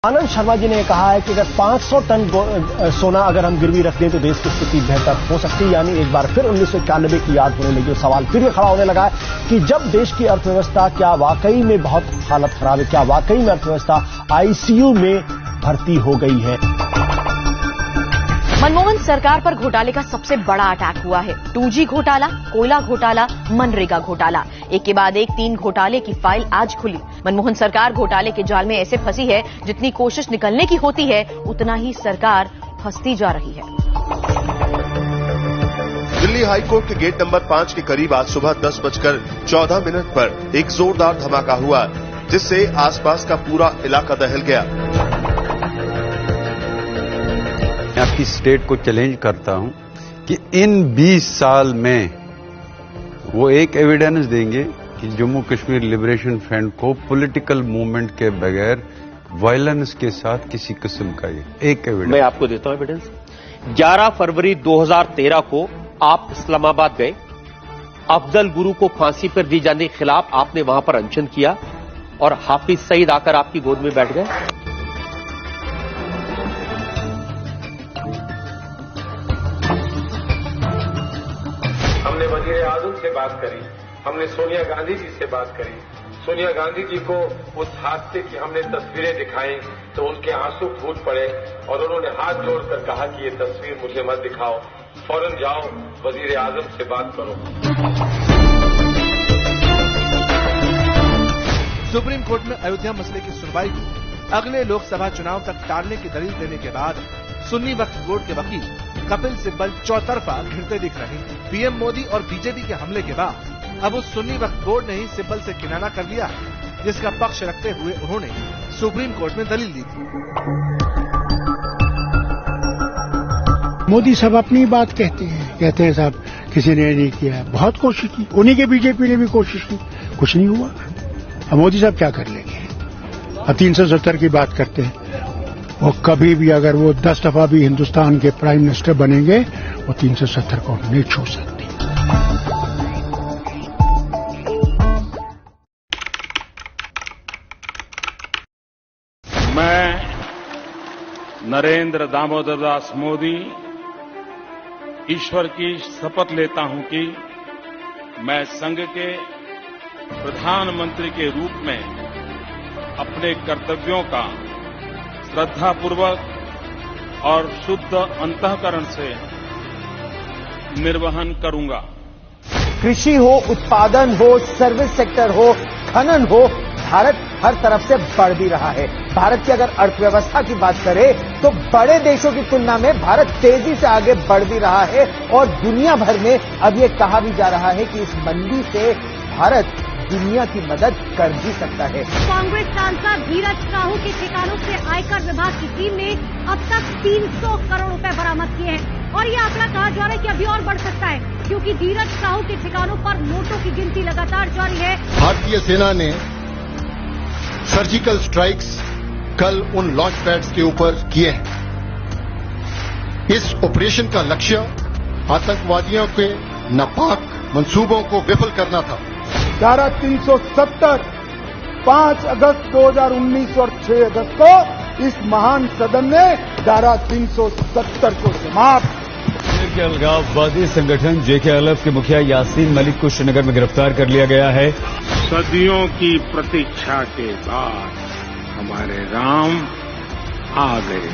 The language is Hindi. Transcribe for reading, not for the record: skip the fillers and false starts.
आनंद शर्मा जी ने कहा है कि अगर 500 टन सोना अगर हम गिरवी रख दें तो देश की स्थिति बेहतर हो सकती है। यानी एक बार फिर 1991 की याद होने लगी। सवाल फिर ये खड़ा होने लगा है कि जब देश की अर्थव्यवस्था क्या वाकई में बहुत हालत खराब है, क्या वाकई में अर्थव्यवस्था आईसीयू में भर्ती हो गई है। मनमोहन सरकार पर घोटाले का सबसे बड़ा अटैक हुआ है। 2G घोटाला, कोयला घोटाला, मनरेगा घोटाला, एक के बाद एक 3 घोटाले की फाइल आज खुली। मनमोहन सरकार घोटाले के जाल में ऐसे फंसी है, जितनी कोशिश निकलने की होती है उतना ही सरकार फंसती जा रही है। दिल्ली हाईकोर्ट के गेट नंबर 5 के करीब आज सुबह 10:14 पर एक जोरदार धमाका हुआ, जिससे आसपास का पूरा इलाका दहल गया। मैं आपकी स्टेट को चैलेंज करता हूं कि इन 20 साल में वो एक एविडेंस देंगे कि जम्मू कश्मीर लिबरेशन फ्रंट को पॉलिटिकल मूवमेंट के बगैर वायलेंस के साथ किसी किस्म का एक एविडेंस। मैं आपको देता हूं एविडेंस। 11 फरवरी 2013 को आप इस्लामाबाद गए, अफजल गुरु को फांसी पर दी जाने के खिलाफ आपने वहां पर अनशन किया और हाफिज सईद आकर आपकी गोद में बैठ गए। हमने वजीर आजम से बात करी, हमने सोनिया गांधी जी से बात करी। सोनिया गांधी जी को उस हादसे की हमने तस्वीरें दिखाई तो उनके आंसू फूट पड़े और उन्होंने हाथ जोड़कर कहा कि ये तस्वीर मुझे मत दिखाओ, फौरन जाओ वजीर आजम से बात करो। सुप्रीम कोर्ट में अयोध्या मसले की सुनवाई को अगले लोकसभा चुनाव तक टालने की दलील देने के बाद सुन्नी वक्फ बोर्ड के वकील कपिल सिब्बल चौतरफा घिरते दिख रहे हैं। पीएम मोदी और बीजेपी के हमले के बाद अब उस सुन्नी वक्फ बोर्ड ने ही सिब्बल से किनारा कर लिया है, जिसका पक्ष रखते हुए उन्होंने सुप्रीम कोर्ट में दलील दी थी। मोदी सब अपनी बात कहते हैं साहब किसी ने नहीं किया, बहुत कोशिश की, उन्हीं के बीजेपी ने भी कोशिश की, कुछ नहीं हुआ। अब मोदी साहब क्या कर लेंगे? अब 370 की बात करते हैं, वो कभी भी अगर वो 10 दफा भी हिंदुस्तान के प्राइम मिनिस्टर बनेंगे वो 370 को नहीं छू सकते। मैं नरेंद्र दामोदर दास मोदी ईश्वर की शपथ लेता हूं कि मैं संघ के प्रधानमंत्री के रूप में अपने कर्तव्यों का श्रद्धापूर्वक और शुद्ध अंतःकरण से निर्वहन करूंगा। कृषि हो, उत्पादन हो, सर्विस सेक्टर हो, खनन हो, भारत हर तरफ से बढ़ भी रहा है। भारत की अगर अर्थव्यवस्था की बात करें तो बड़े देशों की तुलना में भारत तेजी से आगे बढ़ भी रहा है और दुनिया भर में अब ये कहा भी जा रहा है कि इस मंदी से भारत दुनिया की मदद कर भी सकता है। कांग्रेस सांसद धीरज साहू के ठिकानों से आयकर विभाग की टीम ने अब तक 300 करोड़ रुपए बरामद किए हैं और ये आंकड़ा कहा जा रहा है कि अभी और बढ़ सकता है, क्योंकि धीरज साहू के ठिकानों पर नोटों की गिनती लगातार जारी है। भारतीय सेना ने सर्जिकल स्ट्राइक्स कल उन लॉन्च पैड्स के ऊपर किए हैं। इस ऑपरेशन का लक्ष्य आतंकवादियों के नापाक मंसूबों को विफल करना था। धारा 370 5 अगस्त 2019 और 6 अगस्त को इस महान सदन ने धारा 370 को समाप्त। के अलगाववादी संगठन JK-LF के मुखिया यासीन मलिक को श्रीनगर में गिरफ्तार कर लिया गया है। सदियों की प्रतीक्षा के बाद हमारे राम आ गए।